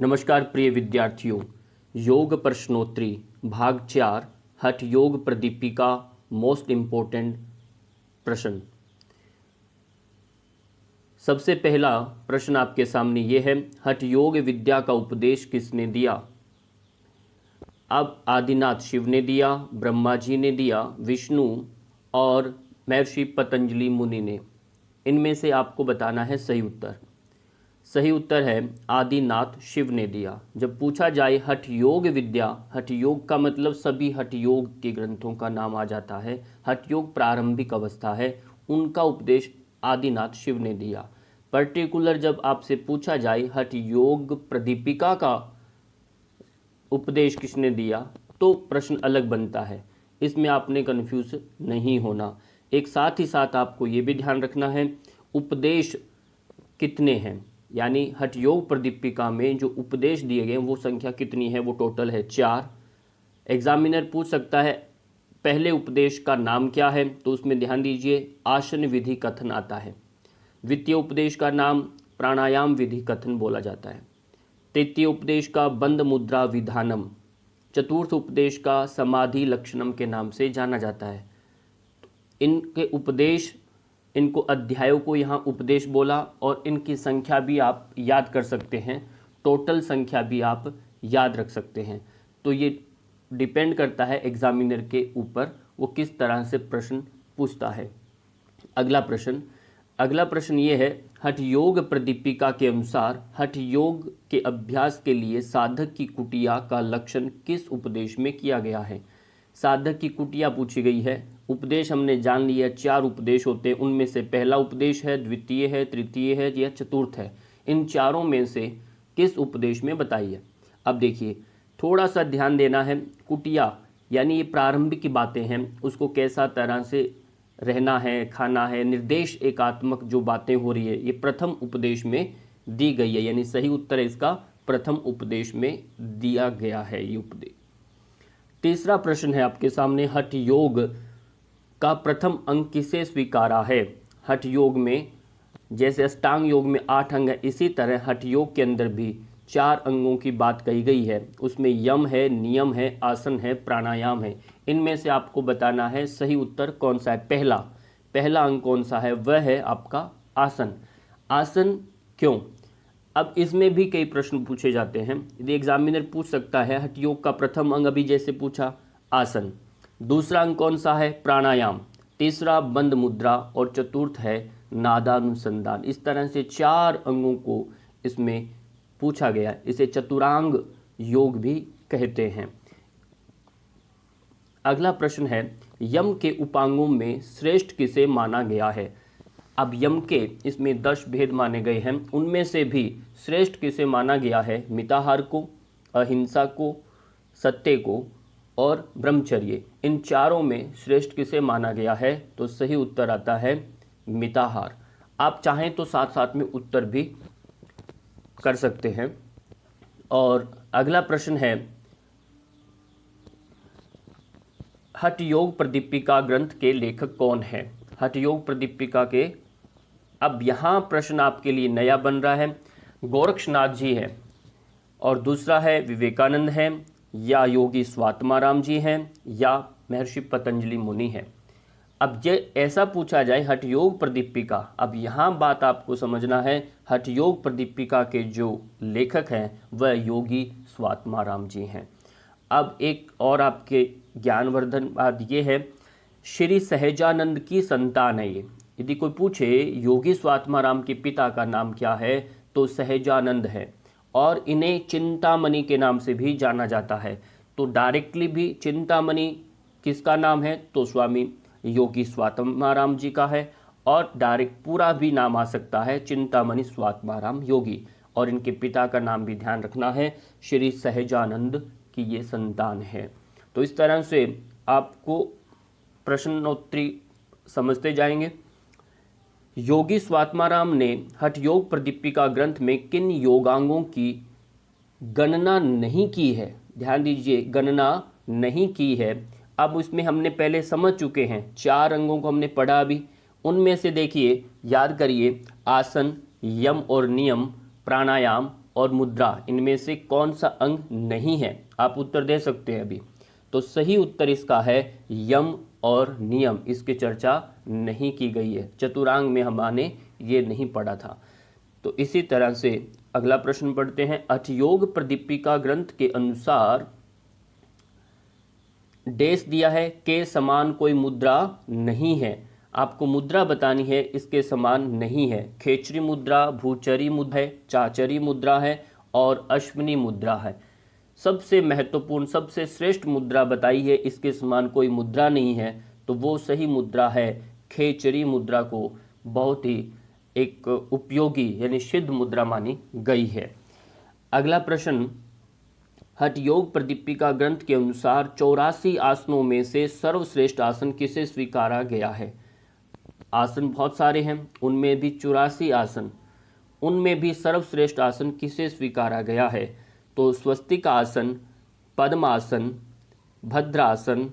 नमस्कार प्रिय विद्यार्थियों। योग प्रश्नोत्तरी भाग 4 हठ योग प्रदीपिका मोस्ट इम्पोर्टेंट प्रश्न। सबसे पहला प्रश्न आपके सामने ये है, हठ योग विद्या का उपदेश किसने दिया? अब आदिनाथ शिव ने दिया, ब्रह्मा जी ने दिया, विष्णु और महर्षि पतंजलि मुनि ने। इनमें से आपको बताना है सही उत्तर। सही उत्तर है आदिनाथ शिव ने दिया। जब पूछा जाए हठ योग विद्या, हठ योग का मतलब सभी हठ योग के ग्रंथों का नाम आ जाता है। हठ योग प्रारंभिक अवस्था है, उनका उपदेश आदिनाथ शिव ने दिया। पर्टिकुलर जब आपसे पूछा जाए हठ योग प्रदीपिका का उपदेश किसने दिया, तो प्रश्न अलग बनता है। इसमें आपने कन्फ्यूज नहीं होना। एक साथ ही साथ आपको ये भी ध्यान रखना है उपदेश कितने हैं, यानी हठ योग प्रदीपिका में जो उपदेश दिए गए वो संख्या कितनी है, वो टोटल है 4। एग्जामिनर पूछ सकता है पहले उपदेश का नाम क्या है, तो उसमें ध्यान दीजिए आसन विधि कथन आता है। द्वितीय उपदेश का नाम प्राणायाम विधि कथन बोला जाता है। तृतीय उपदेश का बंद मुद्रा विधानम। चतुर्थ उपदेश का समाधि लक्षणम के नाम से जाना जाता है। इनके उपदेश, इनको अध्यायों को यहाँ उपदेश बोला और इनकी संख्या भी आप याद कर सकते हैं, टोटल संख्या भी आप याद रख सकते हैं। तो ये डिपेंड करता है एग्जामिनर के ऊपर, वो किस तरह से प्रश्न पूछता है। अगला प्रश्न ये है, हठ योग प्रदीपिका के अनुसार हठ योग के अभ्यास के लिए साधक की कुटिया का लक्षण किस उपदेश में किया गया है? साधक की कुटिया पूछी गई है। उपदेश हमने जान लिया, 4 उपदेश होते हैं। उनमें से पहला उपदेश है, द्वितीय है, तृतीय है या चतुर्थ है। इन चारों में से किस उपदेश में बताइए। अब देखिए, थोड़ा सा ध्यान देना है। कुटिया यानी ये प्रारंभिक की बातें हैं, उसको कैसा तरह से रहना है, खाना है, निर्देश एकात्मक जो बातें हो रही है, ये प्रथम उपदेश में दी गई है। यानी सही उत्तर है इसका प्रथम उपदेश में दिया गया है ये उपदेश। तीसरा प्रश्न है आपके सामने, हठ योग का प्रथम अंग किसे स्वीकारा है? हठ योग में जैसे अष्टांग योग में 8 अंग है, इसी तरह हठ योग के अंदर भी 4 अंगों की बात कही गई है। उसमें यम है, नियम है, आसन है, प्राणायाम है। इनमें से आपको बताना है सही उत्तर कौन सा है। पहला अंग कौन सा है? वह है आपका आसन। आसन क्यों? अब इसमें भी कई प्रश्न पूछे जाते हैं। यदि एग्जामिनर पूछ सकता है हठ योग का प्रथम अंग, अभी जैसे पूछा आसन, दूसरा अंग कौन सा है? प्राणायाम, तीसरा बंद मुद्रा और चतुर्थ है नादानुसंधान। इस तरह से 4 अंगों को इसमें पूछा गया। इसे चतुरांग योग भी कहते हैं। अगला प्रश्न है, यम के उपांगों में श्रेष्ठ किसे माना गया है? अब यम के इसमें 10 भेद माने गए हैं, उनमें से भी श्रेष्ठ किसे माना गया है? मिताहार को, अहिंसा को, सत्य को और ब्रह्मचर्य। इन चारों में श्रेष्ठ किसे माना गया है? तो सही उत्तर आता है मिताहार। आप चाहें तो साथ साथ में उत्तर भी कर सकते हैं। और अगला प्रश्न है, हठ योग प्रदीपिका ग्रंथ के लेखक कौन है? हठ योग प्रदीपिका के, अब यहाँ प्रश्न आपके लिए नया बन रहा है, गोरक्षनाथ जी है और दूसरा है विवेकानंद है, या योगी स्वात्माराम जी हैं, या महर्षि पतंजलि मुनि है। अब ये ऐसा पूछा जाए हठ योग प्रदीपिका, अब यहाँ बात आपको समझना है, हठ योग प्रदीपिका के जो लेखक हैं वह योगी स्वात्माराम जी हैं। अब एक और आपके ज्ञानवर्धन बात ये है, श्री सहजानंद की संतान है ये। यदि कोई पूछे योगी स्वात्माराम के पिता का नाम क्या है, तो सहजानंद है और इन्हें चिंतामणि के नाम से भी जाना जाता है। तो डायरेक्टली भी चिंतामणि किसका नाम है? तो स्वामी योगी स्वात्माराम जी का है। और डायरेक्ट पूरा भी नाम आ सकता है चिंतामणि स्वात्माराम योगी। और इनके पिता का नाम भी ध्यान रखना है, श्री सहजानंद की ये संतान है। तो इस तरह से आपको प्रश्नोत्तरी समझते जाएंगे। योगी स्वात्माराम ने हठ योग प्रदीपिका ग्रंथ में किन योगांगों की गणना नहीं की है? ध्यान दीजिए, गणना नहीं की है। अब उसमें हमने पहले समझ चुके हैं, 4 अंगों को हमने पढ़ा अभी। उनमें से देखिए, याद करिए, आसन, यम और नियम, प्राणायाम और मुद्रा, इनमें से कौन सा अंग नहीं है? आप उत्तर दे सकते हैं अभी। तो सही उत्तर इसका है यम और नियम, इसकी चर्चा नहीं की गई है। चतुरांग में हमने ये नहीं पढ़ा था। तो इसी तरह से अगला प्रश्न पढ़ते हैं। हठयोग प्रदीपिका ग्रंथ के अनुसार डेश दिया है के समान कोई मुद्रा नहीं है। आपको मुद्रा बतानी है, इसके समान नहीं है। खेचरी मुद्रा, भूचरी मुद्रा है, चाचरी मुद्रा है और अश्विनी मुद्रा है। सबसे महत्वपूर्ण, सबसे श्रेष्ठ मुद्रा बताई है, इसके समान कोई मुद्रा नहीं है, तो वो सही मुद्रा है खेचरी मुद्रा को बहुत ही एक उपयोगी यानी सिद्ध मुद्रा मानी गई है। अगला प्रश्न, हठयोग प्रदीपिका ग्रंथ के अनुसार 84 आसनों में से सर्वश्रेष्ठ आसन किसे स्वीकारा गया है? आसन बहुत सारे हैं, उनमें भी 84 आसन, उनमें भी सर्वश्रेष्ठ आसन किसे स्वीकारा गया है? तो स्वस्तिक आसन, पद्मासन, भद्रासन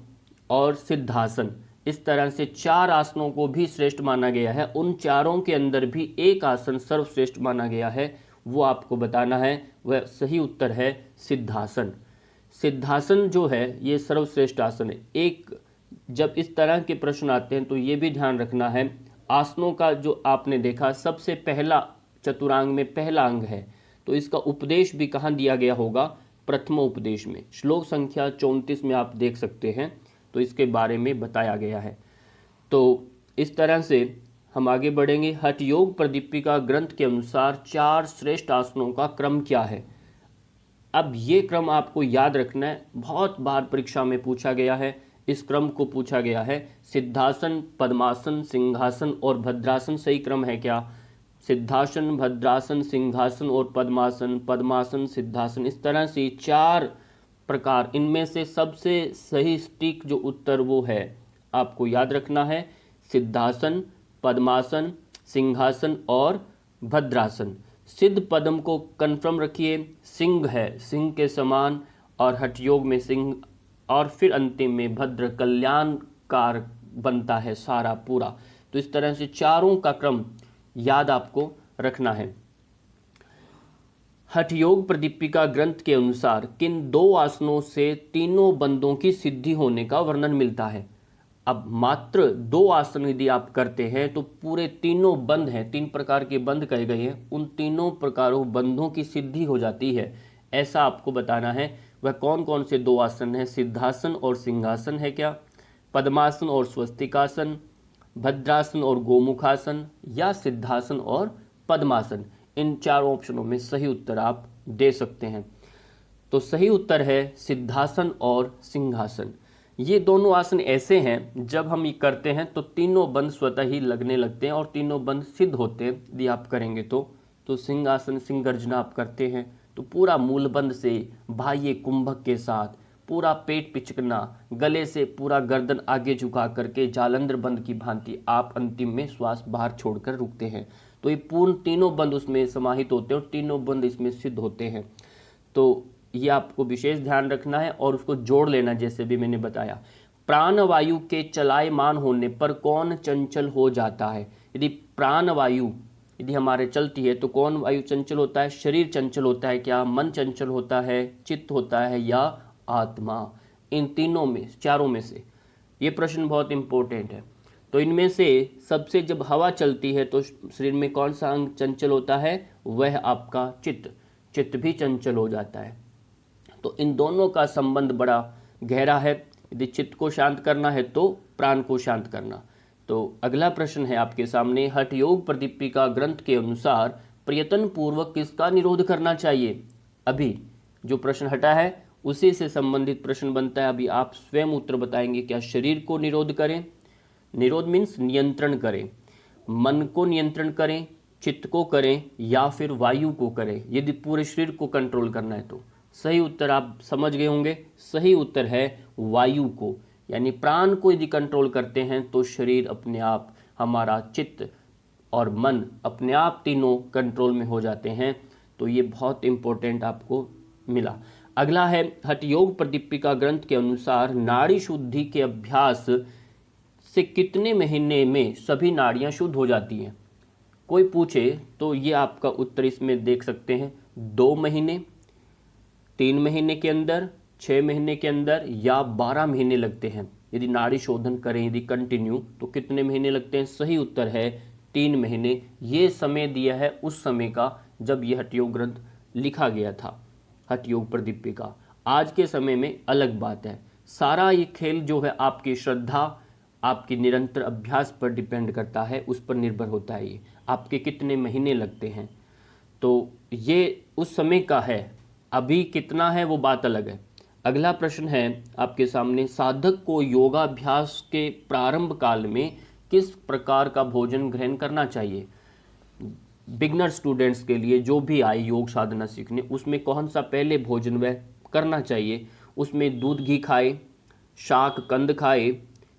और सिद्धासन, इस तरह से 4 आसनों को भी श्रेष्ठ माना गया है। उन चारों के अंदर भी एक आसन सर्वश्रेष्ठ माना गया है, वो आपको बताना है। वह सही उत्तर है सिद्धासन। सिद्धासन जो है ये सर्वश्रेष्ठ आसन है। एक जब इस तरह के प्रश्न आते हैं तो ये भी ध्यान रखना है, आसनों का जो आपने देखा सबसे पहला चतुरांग में पहला अंग है, तो इसका उपदेश भी कहाँ दिया गया होगा? प्रथमोपदेश में। श्लोक संख्या 34 में आप देख सकते हैं, तो इसके बारे में बताया गया है। तो इस तरह से हम आगे बढ़ेंगे। हठयोग प्रदीपिका ग्रंथ के अनुसार 4 श्रेष्ठ आसनों का क्रम क्या है? अब ये क्रम आपको याद रखना है, बहुत बार परीक्षा में पूछा गया है। इस क्रम को पूछा गया है सिद्धासन, पद्मासन, सिंहासन और भद्रासन। सही क्रम है क्या? सिद्धासन, भद्रासन, सिंहासन और पद्मासन, पद्मासन, सिद्धासन, इस तरह से 4 प्रकार। इनमें से सबसे सही सटीक जो उत्तर वो है आपको याद रखना है सिद्धासन, पद्मासन, सिंहासन और भद्रासन। सिद्ध पद्म को कंफर्म रखिए, सिंह है, सिंह के समान, और हठयोग में सिंह, और फिर अंतिम में भद्र, कल्याणकार बनता है सारा पूरा। तो इस तरह से चारों का क्रम याद आपको रखना है। हठयोग प्रदीपिका ग्रंथ के अनुसार किन 2 आसनों से तीनों बंदों की सिद्धि होने का वर्णन मिलता है? अब मात्र 2 आसन यदि आप करते हैं तो पूरे तीनों बंद हैं, 3 प्रकार के बंद कहे गए हैं, उन तीनों प्रकारों बंधों की सिद्धि हो जाती है, ऐसा आपको बताना है। वह कौन कौन से 2 आसन हैं? सिद्धासन और सिंहासन है क्या? पद्मासन और स्वस्तिकासन, भद्रासन और गोमुखासन, या सिद्धासन और पद्मासन? इन 4 ऑप्शनों में सही उत्तर आप दे सकते हैं। तो सही उत्तर है सिद्धासन और सिंहासन। ये दोनों आसन ऐसे हैं जब हम ये करते हैं तो तीनों बंद स्वतः ही लगने लगते हैं और तीनों बंद सिद्ध होते हैं यदि आप करेंगे तो सिंहासन, सिंह गर्जना आप करते हैं तो पूरा मूलबंद से बाह्य कुंभक के साथ पूरा पेट पिचकना, गले से पूरा गर्दन आगे झुका करके जालंधर बंद की भांति आप अंतिम में श्वास बाहर छोड़कर रुकते हैं। तो ये पूर्ण तीनों बंद उसमें समाहित होते हैं और तीनों बंद इसमें सिद्ध होते हैं। तो ये आपको विशेष ध्यान रखना है और उसको जोड़ लेना, जैसे भी मैंने बताया। प्राणवायु के चलायमान होने पर कौन चंचल हो जाता है? यदि प्राणवायु यदि हमारे चलती है तो कौन वायु चंचल होता है? शरीर चंचल होता है क्या? मन चंचल होता है? चित्त होता है या आत्मा? इन तीनों में, चारों में से ये प्रश्न बहुत इंपॉर्टेंट है। तो इनमें से सबसे जब हवा चलती है तो शरीर में कौन सा अंग चंचल होता है? वह आपका चित्त। चित्त भी चंचल हो जाता है। तो इन दोनों का संबंध बड़ा गहरा है। यदि चित्त को शांत करना है तो प्राण को शांत करना। तो अगला प्रश्न है आपके सामने, हठयोग प्रदीपिका ग्रंथ के अनुसार प्रयत्न पूर्वक किसका निरोध करना चाहिए? अभी जो प्रश्न हटा है उसी से संबंधित प्रश्न बनता है। अभी आप स्वयं उत्तर बताएंगे। क्या शरीर को निरोध करें? निरोध मीन्स नियंत्रण करें, मन को नियंत्रण करें, चित्त को करें, या फिर वायु को करें? यदि पूरे शरीर को कंट्रोल करना है तो सही उत्तर आप समझ गए होंगे। सही उत्तर है वायु को, यानी प्राण को यदि कंट्रोल करते हैं तो शरीर अपने आप, हमारा चित्त और मन अपने आप तीनों कंट्रोल में हो जाते हैं। तो ये बहुत इंपॉर्टेंट आपको मिला। अगला है, हठयोग प्रदीपिका ग्रंथ के अनुसार नाड़ी शुद्धि के अभ्यास से कितने महीने में सभी नाड़ियां शुद्ध हो जाती हैं? कोई पूछे तो ये आपका उत्तर इसमें देख सकते हैं, 2 महीने, 3 महीने के अंदर, 6 महीने के अंदर या 12 महीने लगते हैं? यदि नाड़ी शोधन करें यदि कंटिन्यू तो कितने महीने लगते हैं? सही उत्तर है 3 महीने। ये समय दिया है उस समय का जब यह हठयोग ग्रंथ लिखा गया था, हठयोग प्रदीपिका। आज के समय में अलग बात है। सारा ये खेल जो है आपकी श्रद्धा, आपकी निरंतर अभ्यास पर डिपेंड करता है, उस पर निर्भर होता है ये आपके कितने महीने लगते हैं। तो ये उस समय का है, अभी कितना है वो बात अलग है। अगला प्रश्न है आपके सामने, साधक को योगाभ्यास के प्रारंभ काल में किस प्रकार का भोजन ग्रहण करना चाहिए? बिगनर स्टूडेंट्स के लिए जो भी आए योग साधना सीखने, उसमें कौन सा पहले भोजन वह करना चाहिए? उसमें दूध घी खाए, शाक कंद खाए,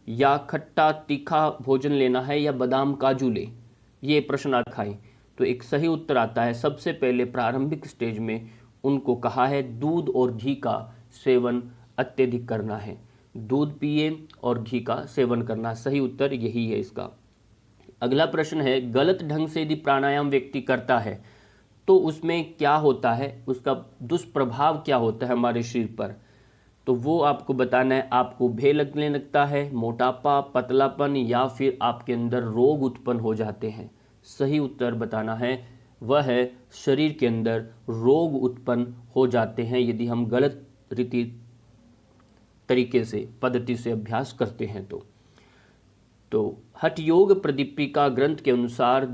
या खट्टा तीखा भोजन लेना है, या बादाम काजू ले? ये प्रश्न आप खाएं तो एक सही उत्तर आता है सबसे पहले प्रारंभिक स्टेज में उनको कहा है दूध और घी का सेवन अत्यधिक करना है। दूध पिए और घी का सेवन करना, सही उत्तर यही है इसका। अगला प्रश्न है, गलत ढंग से यदि प्राणायाम व्यक्ति करता है तो उसमें क्या होता है, उसका दुष्प्रभाव क्या होता है हमारे शरीर पर? तो वो आपको बताना है। आपको भय लगने लगता है, मोटापा, पतलापन, या फिर आपके अंदर रोग उत्पन्न हो जाते हैं? सही उत्तर बताना है, वह है शरीर के अंदर रोग उत्पन्न हो जाते हैं यदि हम गलत रीति तरीके से पद्धति से अभ्यास करते हैं। तो हठ योग प्रदीपिका ग्रंथ के अनुसार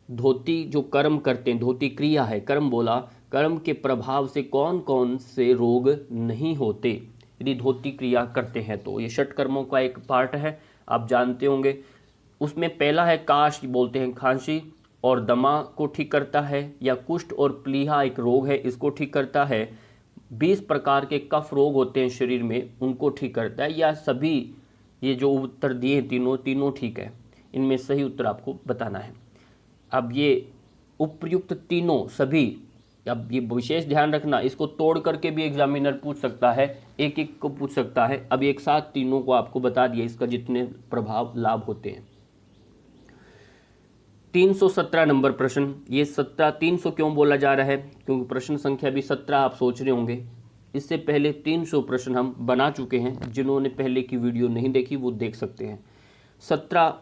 धोती जो कर्म करते हैं, धोती क्रिया है, कर्म बोला, कर्म के प्रभाव से कौन कौन से रोग नहीं होते यदि धोती क्रिया करते हैं? तो ये षट कर्मों का एक पार्ट है, आप जानते होंगे। उसमें पहला है काश, बोलते हैं खांसी और दमा को ठीक करता है, या कुष्ठ और प्लीहा एक रोग है, इसको ठीक करता है। 20 प्रकार के कफ रोग होते हैं शरीर में, उनको ठीक करता है, या सभी? ये जो उत्तर दिए तीनों ठीक है, इनमें सही उत्तर आपको बताना है। अब ये उपयुक्त तीनों सभी, अब ये विशेष ध्यान रखना, इसको तोड़ करके भी एग्जामिनर पूछ सकता है, एक एक को पूछ सकता है। अब एक साथ तीनों को आपको बता दिया, इसका जितने प्रभाव लाभ होते हैं। 317 नंबर प्रश्न। ये 300 क्यों बोला जा रहा है? क्योंकि प्रश्न संख्या भी 17 आप सोच रहे होंगे। इससे पहले 300 प्रश्न हम बना चुके हैं, जिन्होंने पहले की वीडियो नहीं देखी वो देख सकते हैं। 17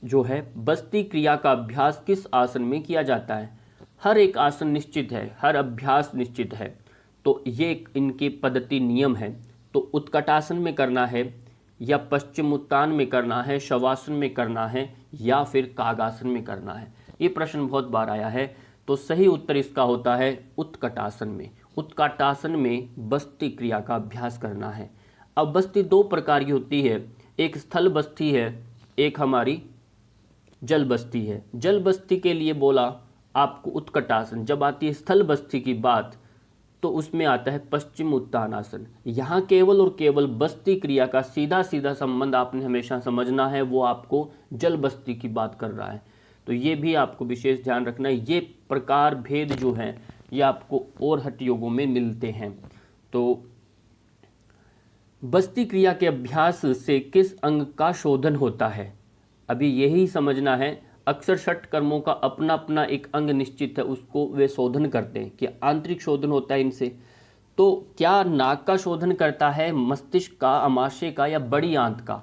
जो है, बस्ती क्रिया का अभ्यास किस आसन में किया जाता है? हर एक आसन निश्चित है, हर अभ्यास निश्चित है, तो ये इनकी पद्धति नियम है। तो उत्कटासन में करना है, या पश्चिमोत्तान में करना है, शवासन में करना है, या फिर कागासन में करना है? ये प्रश्न बहुत बार आया है। तो सही उत्तर इसका होता है उत्कटासन में। उत्कटासन में बस्ती क्रिया का अभ्यास करना है। अब बस्ती 2 प्रकार की होती है, एक स्थल बस्ती है, एक हमारी जल बस्ती है। जल बस्ती के लिए बोला आपको उत्कटासन। जब आती है स्थल बस्ती की बात तो उसमें आता है पश्चिम उत्तानासन। यहाँ केवल और केवल बस्ती क्रिया का सीधा सीधा संबंध आपने हमेशा समझना है, वो आपको जल बस्ती की बात कर रहा है। तो ये भी आपको विशेष ध्यान रखना है। ये प्रकार भेद जो हैं ये आपको और हठ योगों में मिलते हैं। तो बस्ती क्रिया के अभ्यास से किस अंग का शोधन होता है? अभी यही समझना है। अक्सर षट कर्मों का अपना अपना एक अंग निश्चित है, उसको वे शोधन करते हैं कि आंतरिक शोधन होता है इनसे। तो क्या नाक का शोधन करता है, मस्तिष्क का, अमाशय का, या बड़ी आंत का?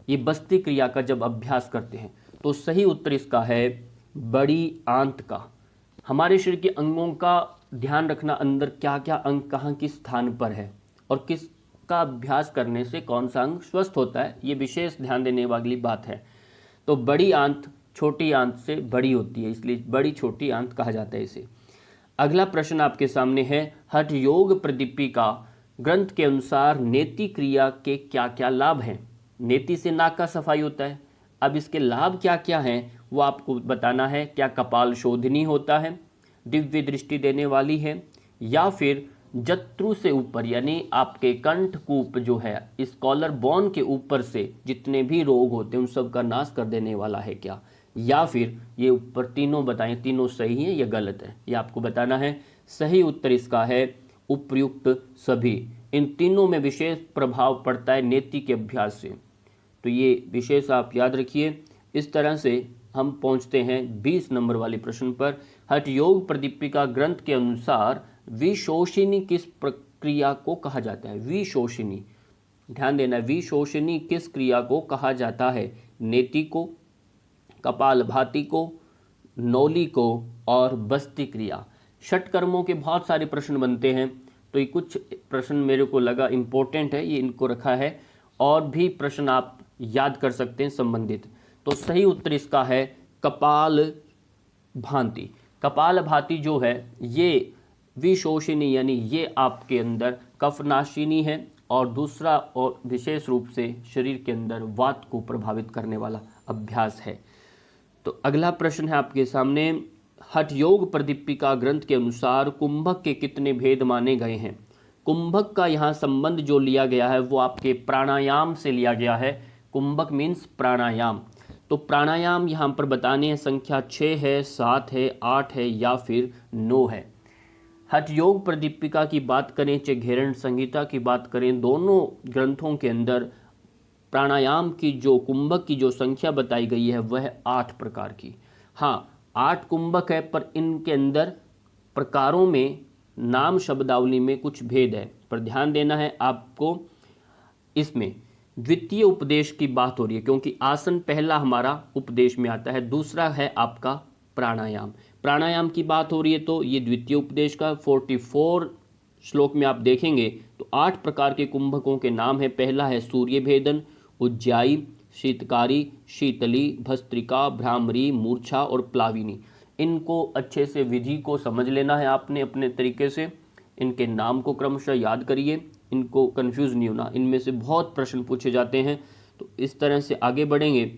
ये बस्ती क्रिया का जब अभ्यास करते हैं तो सही उत्तर इसका है बड़ी आंत का। हमारे शरीर के अंगों का ध्यान रखना, अंदर क्या क्या अंग कहाँ किस स्थान पर है और किसका अभ्यास करने से कौन सा अंग स्वस्थ होता है, ये विशेष ध्यान देने वाली बात है। तो बड़ी आंत छोटी आंत से बड़ी होती है, इसलिए बड़ी छोटी आंत कहा जाता है इसे। अगला प्रश्न आपके सामने है, हठ योग प्रदीपिका ग्रंथ के अनुसार नेति क्रिया के क्या क्या लाभ हैं? नेति से नाक का सफाई होता है। अब इसके लाभ क्या क्या हैं वो आपको बताना है। क्या कपाल शोधनी होता है, दिव्य दृष्टि देने वाली है, या फिर जत्रु से ऊपर यानी आपके कंठकूप जो है इस कॉलर बोन के ऊपर से जितने भी रोग होते हैं उन सब का नाश कर देने वाला है क्या, या फिर ये ऊपर तीनों बताएं, तीनों सही है या गलत है, ये आपको बताना है। सही उत्तर इसका है उपयुक्त सभी। इन तीनों में विशेष प्रभाव पड़ता है नेति के अभ्यास से, तो ये विशेष आप याद रखिए। इस तरह से हम पहुंचते हैं 20 नंबर वाले प्रश्न पर। हठ योग प्रदीपिका ग्रंथ के अनुसार विशोषिनी किस प्रक्रिया को कहा जाता है? विशोषिनी, ध्यान देना, विशोषिनी किस क्रिया को कहा जाता है? नेति को, कपालभाति को, नौली को और बस्ती क्रिया। षट कर्मों के बहुत सारे प्रश्न बनते हैं, तो ये कुछ प्रश्न मेरे को लगा इम्पोर्टेंट है, ये इनको रखा है, और भी प्रश्न आप याद कर सकते हैं संबंधित। तो सही उत्तर इसका है कपाल भांति। कपाल भाति जो है ये विशोषिनी, यानी ये आपके अंदर कफनाशिनी है, और दूसरा और विशेष रूप से शरीर के अंदर वात को प्रभावित करने वाला अभ्यास है। तो अगला प्रश्न है आपके सामने, हठ योग प्रदीपिका ग्रंथ के अनुसार कुंभक के कितने भेद माने गए हैं? कुंभक का यहाँ संबंध जो लिया गया है वो आपके प्राणायाम से लिया गया है। कुंभक मीन्स प्राणायाम। तो प्राणायाम यहाँ पर बताने हैं, संख्या 6 है, 7 है, 8 है या फिर 9 है। हठ योग प्रदीपिका की बात करें, चाहे घेरण संहिता की बात करें, दोनों ग्रंथों के अंदर प्राणायाम की जो कुंभक की जो संख्या बताई गई है वह 8 प्रकार की। हाँ, 8 कुंभक है, पर इनके अंदर प्रकारों में, नाम शब्दावली में कुछ भेद है, पर ध्यान देना है आपको। इसमें द्वितीय उपदेश की बात हो रही है, क्योंकि आसन पहला हमारा उपदेश में आता है, दूसरा है आपका प्राणायाम। प्राणायाम की बात हो रही है तो ये द्वितीय उपदेश का 44 श्लोक में आप देखेंगे तो 8 प्रकार के कुंभकों के नाम है। पहला है सूर्य भेदन, उज्जाई, शीतकारी, शीतली, भस्त्रिका, भ्रामरी, मूर्छा और प्लाविनी। इनको अच्छे से विधि को समझ लेना है आपने अपने तरीके से, इनके नाम को क्रमशः याद करिए, इनको कंफ्यूज नहीं होना, इनमें से बहुत प्रश्न पूछे जाते हैं। तो इस तरह से आगे बढ़ेंगे।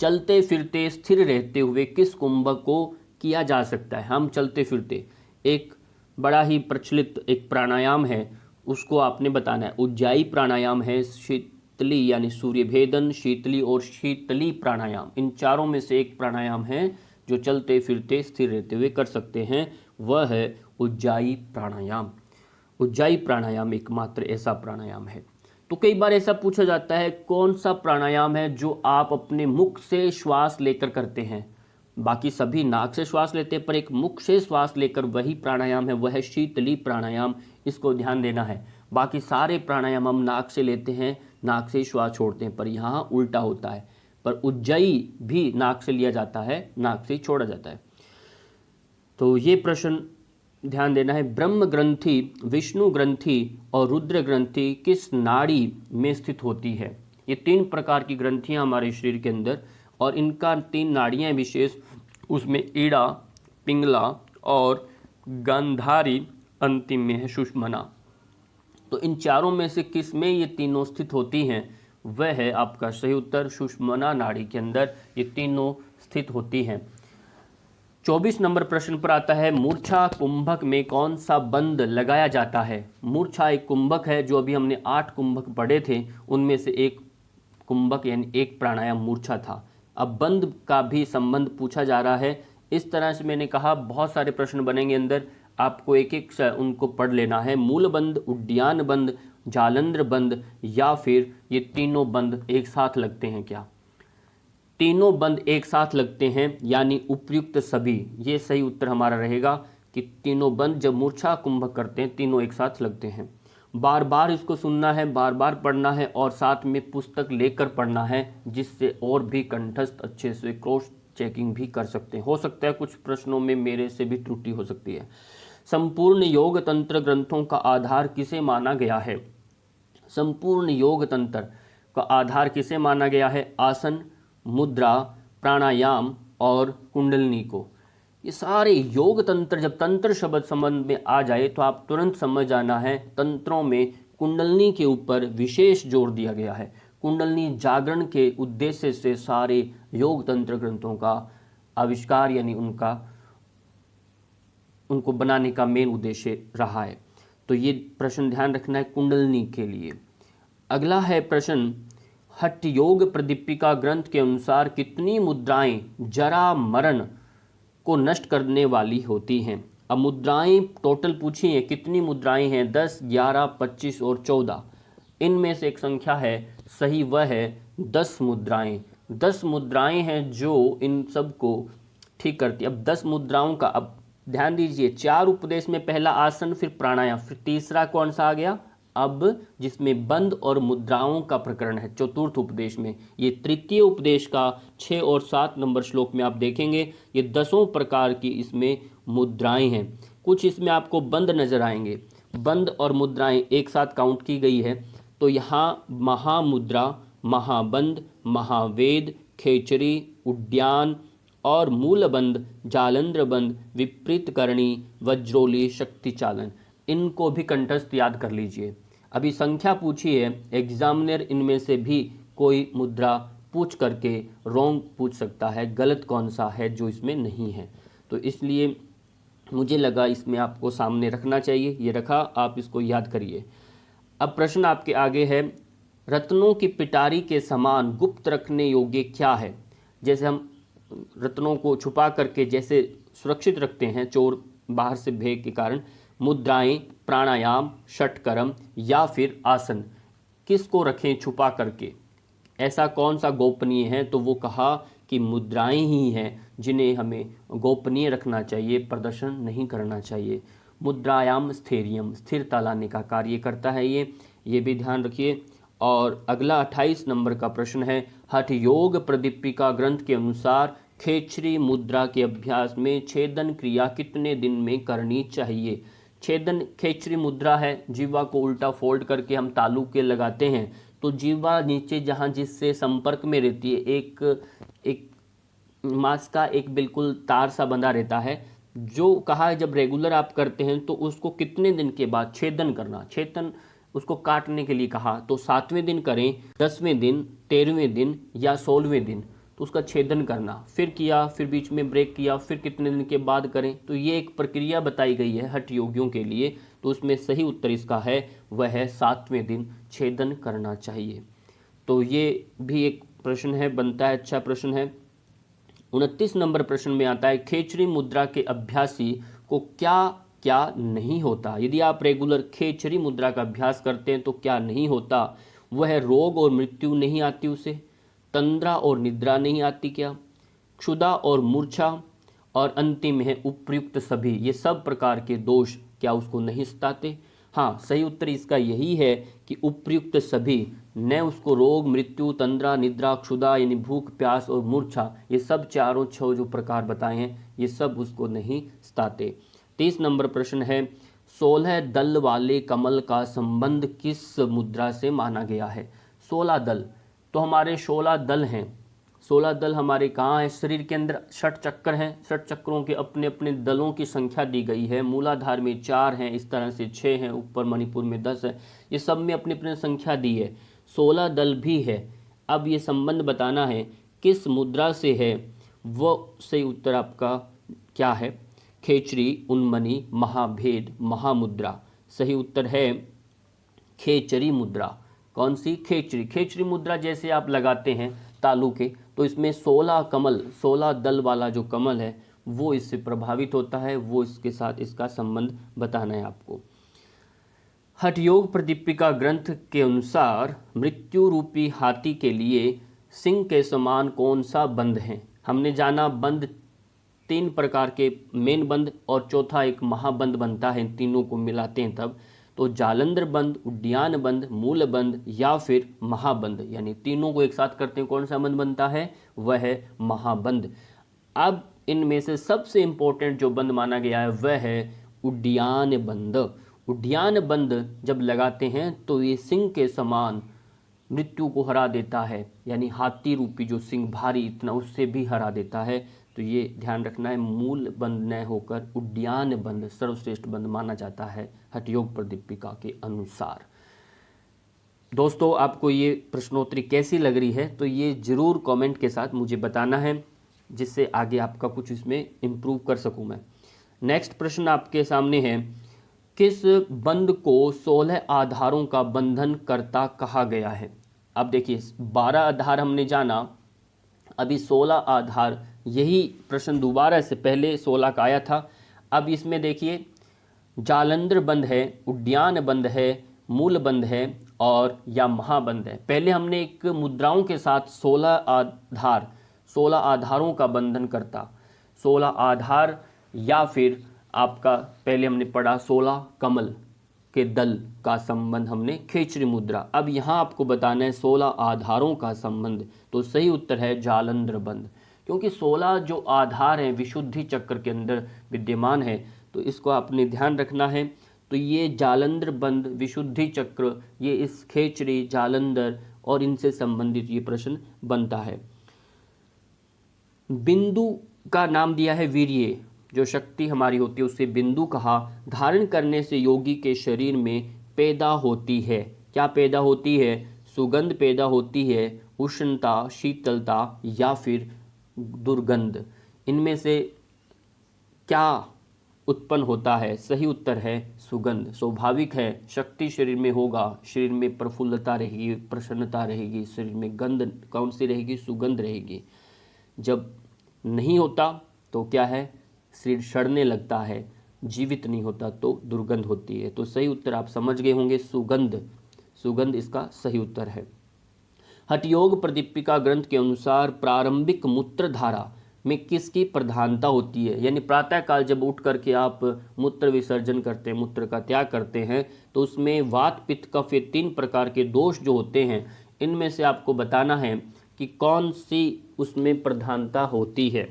चलते फिरते स्थिर रहते हुए किस कुंभक को किया जा सकता है? हम चलते फिरते, एक बड़ा ही प्रचलित एक प्राणायाम है, उसको आपने बताना है। उज्जाई प्राणायाम है, शीतली यानी सूर्य भेदन, शीतली और शीतली प्राणायाम, इन चारों में से एक प्राणायाम है जो चलते फिरते स्थिर रहते हुए कर सकते हैं, वह है उज्जाई प्राणायाम। उज्जाई प्राणायाम एकमात्र ऐसा प्राणायाम है। तो कई बार ऐसा पूछा जाता है कौन सा प्राणायाम है जो आप अपने मुख से श्वास लेकर करते हैं? बाकी सभी नाक से श्वास लेते हैं, पर एक मुख से श्वास लेकर वही प्राणायाम है, वह है शीतली प्राणायाम। इसको ध्यान देना है। बाकी सारे प्राणायाम हम नाक से लेते हैं, नाक से श्वास छोड़ते हैं, पर यहाँ उल्टा होता है। पर उज्जाई भी नाक से लिया जाता है, नाक से छोड़ा जाता है। तो ये प्रश्न ध्यान देना है। ब्रह्म ग्रंथि, विष्णु ग्रंथि और रुद्र ग्रंथि किस नाड़ी में स्थित होती है? ये 3 प्रकार की ग्रंथियां हमारे शरीर के अंदर, और इनका 3 नाड़ियां विशेष, उसमें ईड़ा, पिंगला और गांधारी अंतिम में है सुषुम्ना। तो इन चारों में से किस में ये तीनों स्थित होती हैं? वह है आपका सही उत्तर सुषुम्ना नाड़ी के अंदर ये तीनों स्थित होती हैं। 24 नंबर प्रश्न पर आता है, मूर्छा कुंभक में कौन सा बंद लगाया जाता है? मूर्छा एक कुंभक है, जो अभी हमने 8 कुंभक पढ़े थे उनमें से एक कुंभक यानी एक प्राणायाम मूर्छा था। अब बंद का भी संबंध पूछा जा रहा है। इस तरह से मैंने कहा बहुत सारे प्रश्न बनेंगे अंदर, आपको एक एक उनको पढ़ लेना है। मूल बंद, उड्डयन बंद, जालंधर बंद या फिर ये तीनों बंद एक साथ लगते हैं क्या? तीनों बंद एक साथ लगते हैं, यानी उपयुक्त सभी। ये सही उत्तर हमारा रहेगा कि तीनों बंद जब मूर्छा कुंभक करते हैं तीनों एक साथ लगते हैं। बार बार इसको सुनना है, बार बार पढ़ना है और साथ में पुस्तक लेकर पढ़ना है, जिससे और भी कंठस्थ अच्छे से क्रॉस चेकिंग भी कर सकते हैं। हो सकता है कुछ प्रश्नों में मेरे से भी त्रुटि हो सकती है। संपूर्ण योग तंत्र ग्रंथों का आधार किसे माना गया है? संपूर्ण योग तंत्र का आधार किसे माना गया है? आसन, मुद्रा, प्राणायाम और कुंडलिनी को। ये सारे योग तंत्र, जब तंत्र शब्द संबंध में आ जाए तो आप तुरंत समझ जाना है तंत्रों में कुंडलिनी के ऊपर विशेष जोर दिया गया है। कुंडलिनी जागरण के उद्देश्य से सारे योग तंत्र ग्रंथों का आविष्कार यानी उनको बनाने का मेन उद्देश्य रहा है। तो ये प्रश्न ध्यान रखना है कुंडलिनी के लिए। अगला है प्रश्न, हठ योग प्रदीपिका ग्रंथ के अनुसार कितनी मुद्राएं जरा मरण को नष्ट करने वाली होती हैं? अब मुद्राएं टोटल पूछी हैं, कितनी मुद्राएं हैं? 10, 11, 25 और 14। इनमें से एक संख्या है सही, वह है 10 मुद्राएं। 10 मुद्राएं हैं जो इन सब को ठीक करती है। अब 10 मुद्राओं का, अब ध्यान दीजिए, 4 उपदेश में पहला आसन, फिर प्राणायाम, फिर तीसरा कौन सा आ गया, अब जिसमें बंद और मुद्राओं का प्रकरण है चतुर्थ उपदेश में। ये तृतीय उपदेश का 6 और 7 नंबर श्लोक में आप देखेंगे ये 10 प्रकार की इसमें मुद्राएं हैं। कुछ इसमें आपको बंद नजर आएंगे, बंद और मुद्राएं एक साथ काउंट की गई है। तो यहाँ महामुद्रा, महाबंद, महावेद, खेचरी, उद्यान और मूलबंद, जालंध्र बंद, विपरीत करणी, वज्रोली, शक्ति चालन, इनको भी कंठस्थ याद कर लीजिए। अभी संख्या पूछी है एग्जामिनर, इनमें से भी कोई मुद्रा पूछ करके रॉन्ग पूछ सकता है, गलत कौन सा है जो इसमें नहीं है। तो इसलिए मुझे लगा इसमें आपको सामने रखना चाहिए, ये रखा, आप इसको याद करिए। अब प्रश्न आपके आगे है, रत्नों की पिटारी के समान गुप्त रखने योग्य क्या है। जैसे हम रत्नों को छुपा करके जैसे सुरक्षित रखते हैं चोर बाहर से भेद के कारण, मुद्राएं, प्राणायाम, षटकर्म या फिर आसन, किसको रखें छुपा करके, ऐसा कौन सा गोपनीय है। तो वो कहा कि मुद्राएं ही हैं जिन्हें हमें गोपनीय रखना चाहिए, प्रदर्शन नहीं करना चाहिए। मुद्रायाम स्थैर्यम, स्थिरता लाने का कार्य करता है ये भी ध्यान रखिए। और अगला 28 नंबर का प्रश्न है, हठ योग प्रदीपिका ग्रंथ के अनुसार खेचरी मुद्रा के अभ्यास में छेदन क्रिया कितने दिन में करनी चाहिए। छेदन खेचरी मुद्रा है, जीवा को उल्टा फोल्ड करके हम तालु के लगाते हैं, तो जीवा नीचे जहाँ जिससे संपर्क में रहती है, एक मांस का एक बिल्कुल तार सा बंधा रहता है, जो कहा है जब रेगुलर आप करते हैं तो उसको कितने दिन के बाद छेदन करना, छेदन उसको काटने के लिए कहा, तो 7वें दिन करें, 10वें दिन, 13वें दिन या 16वें दिन, तो उसका छेदन करना। फिर किया, फिर बीच में ब्रेक किया, फिर कितने दिन के बाद करें, तो ये एक प्रक्रिया बताई गई है हठ योगियों के लिए। तो उसमें सही उत्तर इसका है वह है 7वें दिन छेदन करना चाहिए। तो ये भी एक प्रश्न है, बनता है, अच्छा प्रश्न है। 29 नंबर प्रश्न में आता है, खेचरी मुद्रा के अभ्यासी को क्या क्या नहीं होता। यदि आप रेगुलर खेचरी मुद्रा का अभ्यास करते हैं तो क्या नहीं होता। वह रोग और मृत्यु नहीं आती उसे, तंद्रा और निद्रा नहीं आती क्या, क्षुधा और मूर्छा, और अंतिम है उपर्युक्त सभी, ये सब प्रकार के दोष क्या उसको नहीं सताते। हाँ, सही उत्तर इसका यही है कि उपर्युक्त सभी, न उसको रोग, मृत्यु, तंद्रा, निद्रा, क्षुधा यानी भूख, प्यास और मूर्छा, ये सब चारों 6 जो प्रकार बताए हैं ये सब उसको नहीं सताते। 30 नंबर प्रश्न है, 16 दल वाले कमल का संबंध किस मुद्रा से माना गया है। 16 दल, तो हमारे 16 दल हैं। 16 दल हमारे कहाँ हैं, शरीर के अंदर 6 चक्कर हैं, 6 चक्रों के अपने अपने दलों की संख्या दी गई है। मूलाधार में 4 हैं, इस तरह से 6 हैं, ऊपर मणिपुर में 10 है, ये सब में अपनी अपनी संख्या दी है। 16 दल भी है। अब ये संबंध बताना है किस मुद्रा से है, वो सही उत्तर आपका क्या है, खेचरी, उन्मनी, महाभेद, महामुद्रा। सही उत्तर है खेचरी मुद्रा। कौन सी, खेचरी। खेचरी मुद्रा जैसे आप लगाते हैं तालु के, तो इसमें 16 कमल, 16 दल वाला जो कमल है वो इससे प्रभावित होता है, वो इसके साथ इसका संबंध बताना है आपको। हठ योग प्रदीपिका ग्रंथ के अनुसार मृत्यु रूपी हाथी के लिए सिंह के समान कौन सा बंध है। हमने जाना बंध 3 प्रकार के, मेन बंध और चौथा एक महाबंध बनता है, इन तीनों को मिलाते हैं तब। तो जालंधर बंध, उद्यान बंध, मूल बंध या फिर महाबंध, यानी तीनों को एक साथ करते हैं कौन सा बंध बनता है, वह है महाबंध। अब इनमें से सबसे इंपॉर्टेंट जो बंध माना गया है वह है उद्यान बंध। उद्यान बंध जब लगाते हैं तो ये सिंह के समान मृत्यु को हरा देता है, यानी हाथी रूपी जो सिंह भारी इतना, उससे भी हरा देता है। तो ये ध्यान रखना है, मूल बंध न होकर उद्यान बंध सर्वश्रेष्ठ बंध माना जाता है हठ योग प्रदीपिका के अनुसार। दोस्तों, आपको ये प्रश्नोत्तरी कैसी लग रही है तो ये जरूर कमेंट के साथ मुझे बताना है, जिससे आगे आपका कुछ इसमें इम्प्रूव कर सकूं मैं। नेक्स्ट प्रश्न आपके सामने है, किस बंध को 16 आधारों का बंधन करता कहा गया है। अब देखिए 12 आधार हमने जाना, अभी 16 आधार, यही प्रश्न दोबारा से पहले 16 का आया था। अब इसमें देखिए जालंधर बंध है, उद्यान बंध है, मूल बंध है और या महाबंध है। पहले हमने एक मुद्राओं के साथ 16 आधारों का बंधन करता, 16 आधार, या फिर आपका पहले हमने पढ़ा 16 कमल के दल का संबंध हमने खेचरी मुद्रा। अब यहाँ आपको बताना है 16 आधारों का संबंध, तो सही उत्तर है जालंधर बंध, क्योंकि 16 जो आधार हैं विशुद्धि चक्र के अंदर विद्यमान है, तो इसको आपने ध्यान रखना है। तो ये जालंधर बंध, विशुद्धि चक्र, ये इस खेचरी, जालंधर और इनसे संबंधित ये प्रश्न बनता है। बिंदु का नाम दिया है वीर्य, जो शक्ति हमारी होती है उससे बिंदु कहा। धारण करने से योगी के शरीर में पैदा होती है, क्या पैदा होती है? सुगंध पैदा होती है, उष्णता, शीतलता या फिर दुर्गंध। इनमें से क्या उत्पन्न होता है? सही उत्तर है सुगंध। स्वाभाविक है, शक्ति शरीर में होगा, शरीर में प्रफुल्लता रहेगी, प्रसन्नता रहेगी, शरीर में गंध कौन सी रहेगी? सुगंध रहेगी। जब नहीं होता तो क्या है? शरीर सड़ने लगता है, जीवित नहीं होता तो दुर्गंध होती है। तो सही उत्तर आप समझ गए होंगे, सुगंध। सुगंध इसका सही उत्तर है। हठयोग प्रदीपिका ग्रंथ के अनुसार प्रारंभिक मूत्रधारा में किसकी प्रधानता होती है? यानी प्रातः काल जब उठ करके आप मूत्र विसर्जन करते हैं, मूत्र का त्याग करते हैं, तो उसमें वात, पित्त, कफ, ये 3 प्रकार के दोष जो होते हैं, इनमें से आपको बताना है कि कौन सी उसमें प्रधानता होती है।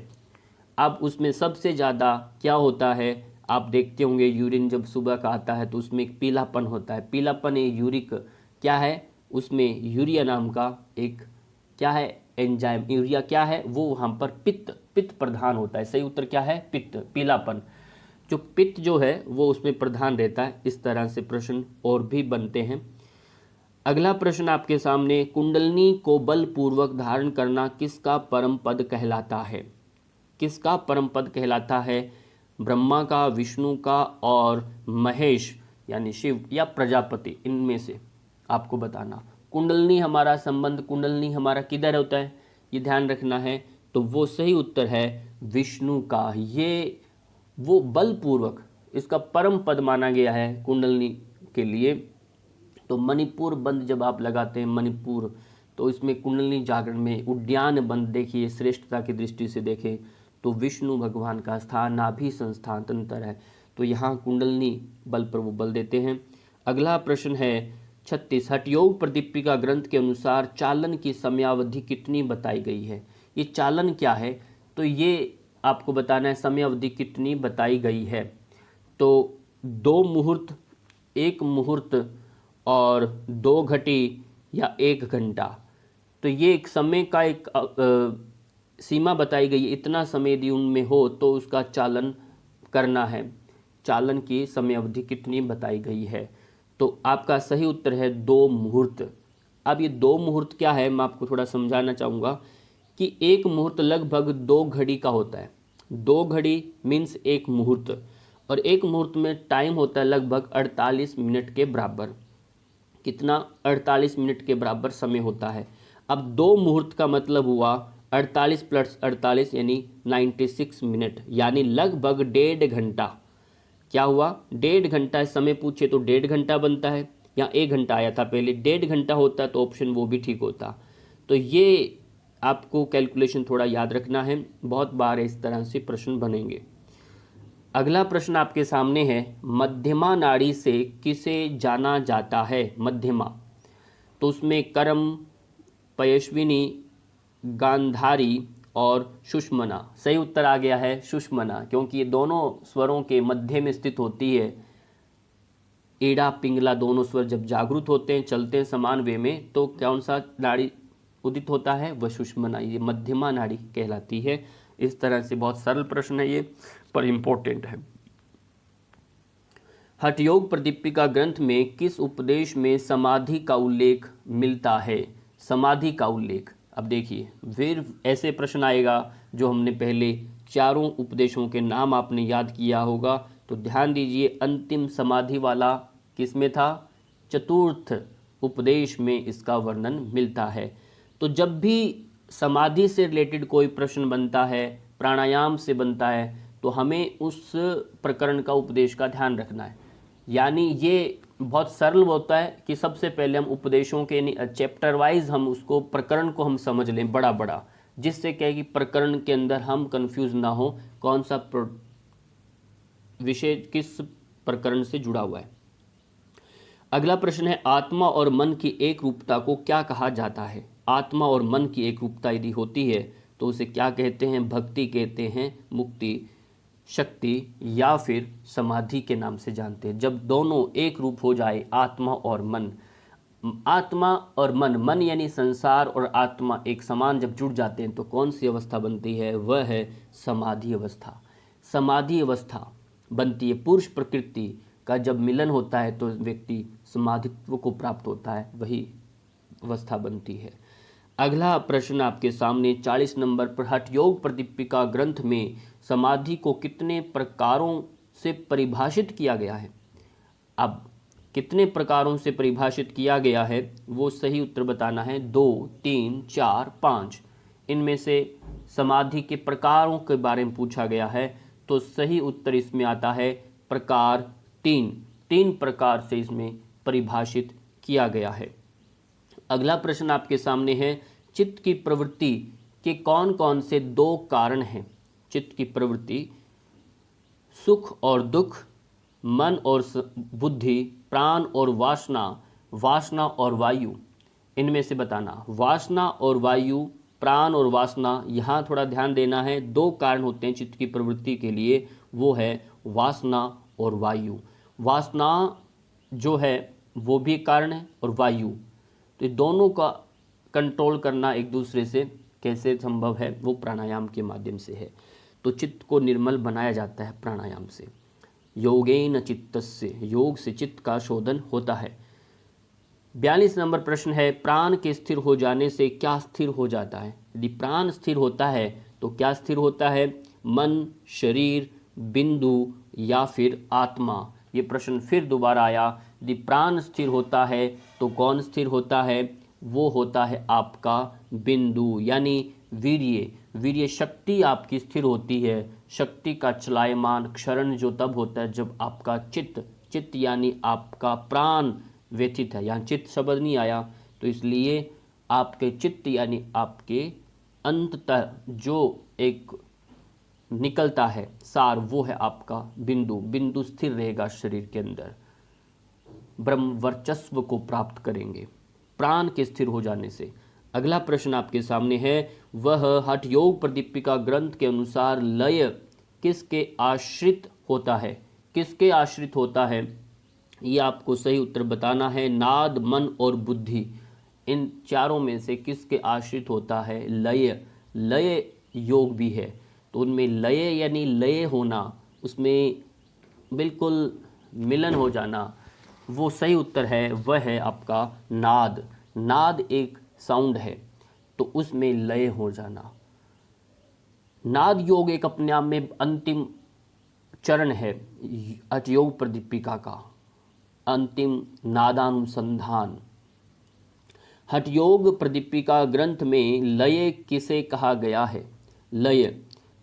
अब उसमें सबसे ज़्यादा क्या होता है? आप देखते होंगे यूरिन जब सुबह का आता है तो उसमें एक पीलापन होता है। पीलापन ये यूरिक क्या है? उसमें यूरिया नाम का एक क्या है? एंजाइम। यूरिया क्या है? वो वहाँ पर पित्त प्रधान होता है। सही उत्तर क्या है? पित्त, पीलापन। जो पित्त जो है वो उसमें प्रधान रहता है। इस तरह से प्रश्न और भी बनते हैं। अगला प्रश्न आपके सामने, कुंडलनी को बलपूर्वक धारण करना किसका परम पद कहलाता है? किसका परम पद कहलाता है? ब्रह्मा का, विष्णु का और महेश यानी शिव या प्रजापति, इनमें से आपको बताना। कुंडलनी हमारा संबंध, कुंडलनी हमारा किधर होता है, ये ध्यान रखना है। तो वो सही उत्तर है विष्णु का। ये वो बलपूर्वक, इसका परम पद माना गया है कुंडलनी के लिए। तो मणिपुर बंद जब आप लगाते हैं, मणिपुर, तो इसमें कुंडलनी जागरण में उद्यान बंद देखिए, श्रेष्ठता की दृष्टि से देखें तो विष्णु भगवान का स्थान, नाभि संस्थान तंत्र है, तो यहाँ कुंडलनी बल पर वो बल देते हैं। अगला प्रश्न है 36, हठयोग प्रदीपिका ग्रंथ के अनुसार चालन की समयावधि कितनी बताई गई है? ये चालन क्या है? तो ये आपको बताना है समयावधि कितनी बताई गई है। तो 2 मुहूर्त, 1 मुहूर्त और 2 घटी या 1 घंटा। तो ये एक समय का एक सीमा बताई गई है, इतना समय यदि उनमें हो तो उसका चालन करना है। चालन की समय अवधि कितनी बताई गई है? तो आपका सही उत्तर है 2 मुहूर्त। अब ये 2 मुहूर्त क्या है, मैं आपको थोड़ा समझाना चाहूँगा कि 1 मुहूर्त लगभग 2 घड़ी का होता है। 2 घड़ी मीन्स 1 मुहूर्त, और 1 मुहूर्त में टाइम होता है लगभग 48 मिनट के बराबर। कितना? 48 मिनट के बराबर समय होता है। अब 2 मुहूर्त का मतलब हुआ 48 + 48 यानी 96 मिनट, यानी लगभग 1.5 घंटा। क्या हुआ? 1.5 घंटा। समय पूछे तो 1.5 घंटा बनता है, या 1 घंटा आया था पहले, 1.5 घंटा होता तो ऑप्शन वो भी ठीक होता। तो ये आपको कैलकुलेशन थोड़ा याद रखना है, बहुत बार इस तरह से प्रश्न बनेंगे। अगला प्रश्न आपके सामने है, मध्यमा नाड़ी से किसे जाना जाता है? मध्यमा, तो उसमें करम, पयस्विनी, गांधारी और सुषमना। सही उत्तर आ गया है सुषमना, क्योंकि ये दोनों स्वरों के मध्य में स्थित होती है। ईड़ा, पिंगला दोनों स्वर जब जागृत होते हैं, चलते हैं समान वे में, तो कौन सा नाड़ी उदित होता है? वह सुषमना, ये मध्यमा नाड़ी कहलाती है। इस तरह से बहुत सरल प्रश्न है ये, पर इम्पोर्टेंट है। हठयोग प्रदीपिका ग्रंथ में किस उपदेश में समाधि का उल्लेख मिलता है? समाधि का उल्लेख। अब देखिए, फिर ऐसे प्रश्न आएगा जो हमने पहले चारों उपदेशों के नाम आपने याद किया होगा, तो ध्यान दीजिए, अंतिम समाधि वाला किसमें था? चतुर्थ उपदेश में इसका वर्णन मिलता है। तो जब भी समाधि से रिलेटेड कोई प्रश्न बनता है, प्राणायाम से बनता है, तो हमें उस प्रकरण का उपदेश का ध्यान रखना है। यानी ये बहुत सरल होता है कि सबसे पहले हम उपदेशों के चैप्टर वाइज हम उसको, प्रकरण को हम समझ लें बड़ा बड़ा, जिससे क्या है कि प्रकरण के अंदर हम कंफ्यूज ना हो कौन सा विषय किस प्रकरण से जुड़ा हुआ है। अगला प्रश्न है, आत्मा और मन की एक रूपता को क्या कहा जाता है? आत्मा और मन की एक रूपता यदि होती है तो उसे क्या कहते हैं? भक्ति कहते हैं, मुक्ति, शक्ति या फिर समाधि के नाम से जानते हैं। जब दोनों एक रूप हो जाए, आत्मा और मन, आत्मा और मन, मन यानी संसार और आत्मा एक समान जब जुड़ जाते हैं तो कौन सी अवस्था बनती है? वह है समाधि अवस्था। समाधि अवस्था बनती है, पुरुष प्रकृति का जब मिलन होता है तो व्यक्ति समाधित्व को प्राप्त होता है, वही अवस्था बनती है। अगला प्रश्न आपके सामने 40 नंबर पर, हठयोग प्रदीपिका ग्रंथ में समाधि को कितने प्रकारों से परिभाषित किया गया है? अब कितने प्रकारों से परिभाषित किया गया है वो सही उत्तर बताना है। 2, 3, 4, 5 इनमें से समाधि के प्रकारों के बारे में पूछा गया है तो सही उत्तर इसमें आता है प्रकार 3। 3 प्रकार से इसमें परिभाषित किया गया है। अगला प्रश्न आपके सामने है, चित्त की प्रवृत्ति के कौन कौन से 2 कारण हैं? चित्त की प्रवृत्ति, सुख और दुख, मन और बुद्धि, प्राण और वासना, वासना और वायु, इनमें से बताना। वासना और वायु, प्राण और वासना, यहाँ थोड़ा ध्यान देना है। 2 कारण होते हैं चित्त की प्रवृत्ति के लिए, वो है वासना और वायु। वासना जो है वो भी कारण है और वायु, तो दोनों का कंट्रोल करना एक दूसरे से कैसे संभव है? वो प्राणायाम के माध्यम से है। तो चित्त को निर्मल बनाया जाता है प्राणायाम से। योगेन चित्तस्य, योग से चित्त का शोधन होता है। 42 नंबर प्रश्न है, प्राण के स्थिर हो जाने से क्या स्थिर हो जाता है? यदि प्राण स्थिर होता है तो क्या स्थिर होता है? मन, शरीर, बिंदु या फिर आत्मा? ये प्रश्न फिर दोबारा आया। यदि प्राण स्थिर होता है तो कौन स्थिर होता है? वो होता है आपका बिंदु, यानी वीर्य। वीर्य शक्ति आपकी स्थिर होती है। शक्ति का चलायमान क्षरण जो तब होता है जब आपका चित्त, चित्त यानी आपका प्राण व्यथित है। यहाँ चित्त शब्द नहीं आया, तो इसलिए आपके चित्त यानी आपके अंततः जो एक निकलता है सार, वो है आपका बिंदु। बिंदु स्थिर रहेगा शरीर के अंदर, ब्रह्म वर्चस्व को प्राप्त करेंगे प्राण के स्थिर हो जाने से। अगला प्रश्न आपके सामने है, वह हठयोग प्रदीपिका ग्रंथ के अनुसार लय किसके आश्रित होता है? किसके आश्रित होता है? ये आपको सही उत्तर बताना है। नाद, मन और बुद्धि, इन चारों में से किसके आश्रित होता है? लय। लय योग भी है, तो उनमें लय यानी लय होना, उसमें बिल्कुल मिलन हो जाना, वो सही उत्तर है। वह है आपका नाद। नाद एक साउंड है तो उसमें लय हो जाना। नाद योग एक अपने आप में अंतिम चरण है हठयोग प्रदीपिका का, अंतिम नादानुसंधान। हठयोग प्रदीपिका ग्रंथ में लय किसे कहा गया है? लय,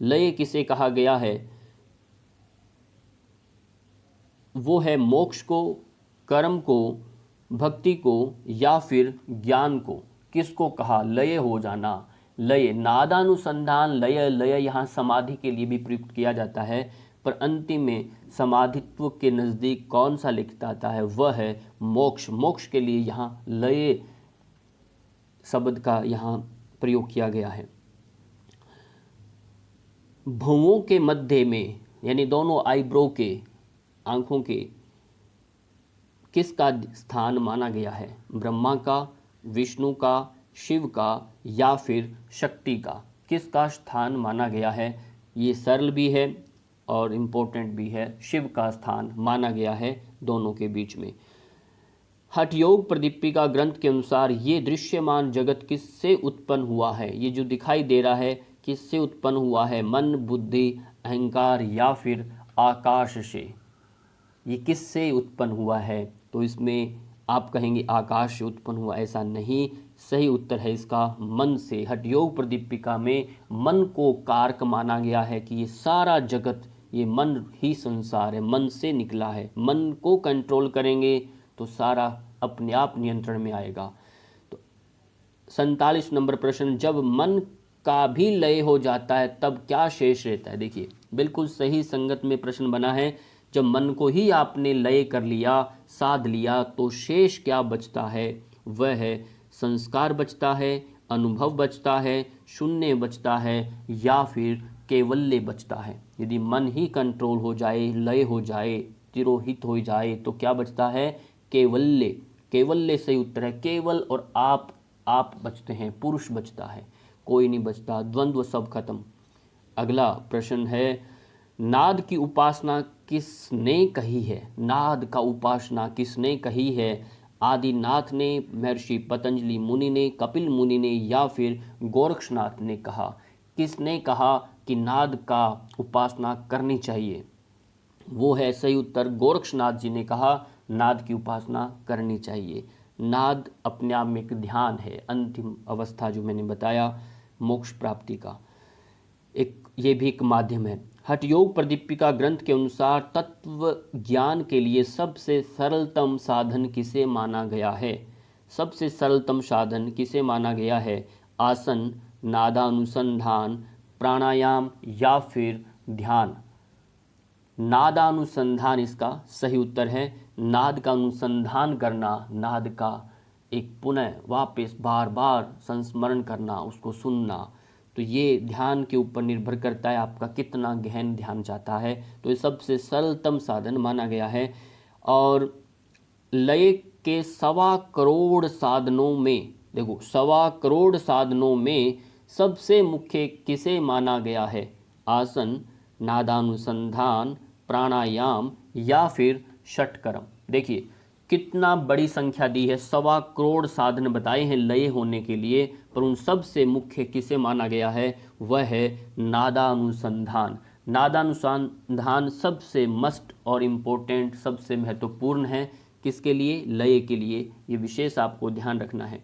लय किसे कहा गया है? वो है मोक्ष को, कर्म को, भक्ति को या फिर ज्ञान को। किसको कहा? लय हो जाना। लय, नादानुसंधान, लय। लय यहाँ समाधि के लिए भी प्रयुक्त किया जाता है, पर अंतिम में समाधित्व के नज़दीक कौन सा लिखता आता है? वह है मोक्ष। मोक्ष के लिए यहाँ लय शब्द का यहाँ प्रयोग किया गया है। भुवों के मध्य में, यानी दोनों आईब्रो के, आंखों के, किसका स्थान माना गया है? ब्रह्मा का, विष्णु का, शिव का या फिर शक्ति का? किसका स्थान माना गया है? ये सरल भी है और इम्पोर्टेंट भी है। शिव का स्थान माना गया है दोनों के बीच में। हठयोग प्रदीपिका ग्रंथ के अनुसार ये दृश्यमान जगत किससे उत्पन्न हुआ है? ये जो दिखाई दे रहा है किससे उत्पन्न हुआ है? मन, बुद्धि, अहंकार या फिर आकाश से? ये किससे उत्पन्न हुआ है? तो इसमें आप कहेंगे आकाश से उत्पन्न हुआ, ऐसा नहीं। सही उत्तर है इसका मन से। हठयोग प्रदीपिका में मन को कारक माना गया है कि ये सारा जगत, ये मन ही संसार है, मन से निकला है। मन को कंट्रोल करेंगे तो सारा अपने आप नियंत्रण में आएगा। तो 47 नंबर प्रश्न, जब मन का भी लय हो जाता है तब क्या शेष रहता है। देखिए बिल्कुल सही संगत में प्रश्न बना है। जब मन को ही आपने लय कर लिया, साध लिया, तो शेष क्या बचता है? वह है संस्कार बचता है, अनुभव बचता है, शून्य बचता है, या फिर केवल्य बचता है। यदि मन ही कंट्रोल हो जाए, लय हो जाए, तिरोहित हो जाए, तो क्या बचता है? केवल्य। केवल्य सही उत्तर है। केवल और आप बचते हैं, पुरुष बचता है, कोई नहीं बचता। द्वंद्व सब खत्म। अगला प्रश्न है, नाद की उपासना किसने कही है? नाद का उपासना किसने कही है? आदिनाथ ने, महर्षि पतंजलि मुनि ने, कपिल मुनि ने, या फिर गोरक्षनाथ ने कहा? किसने कहा कि नाद का उपासना करनी चाहिए? वो है सही उत्तर, गोरक्षनाथ जी ने कहा नाद की उपासना करनी चाहिए। नाद अपने आप में एक ध्यान है, अंतिम अवस्था जो मैंने बताया मोक्ष प्राप्ति का, ये भी एक माध्यम है। हठयोग प्रदीपिका ग्रंथ के अनुसार तत्व ज्ञान के लिए सबसे सरलतम साधन किसे माना गया है? सबसे सरलतम साधन किसे माना गया है? आसन, नादानुसंधान, प्राणायाम, या फिर ध्यान? नादानुसंधान इसका सही उत्तर है। नाद का अनुसंधान करना, नाद का एक पुनः वापस बार बार संस्मरण करना, उसको सुनना, तो ये ध्यान के ऊपर निर्भर करता है आपका कितना गहन ध्यान चाहता है। तो ये सबसे सरलतम साधन माना गया है। और लय के 1.25 करोड़ साधनों में, देखो 1.25 करोड़ साधनों में सबसे मुख्य किसे माना गया है? आसन, नादानुसंधान, प्राणायाम, या फिर षटकर्म। देखिए कितना बड़ी संख्या दी है, 1.25 करोड़ साधन बताए हैं लय होने के लिए, पर उन सब से मुख्य किसे माना गया है? वह है नादानुसंधान। नादानुसंधान सबसे मस्ट और इम्पोर्टेंट, सबसे महत्वपूर्ण है। किसके लिए? लय के लिए। ये विशेष आपको ध्यान रखना है।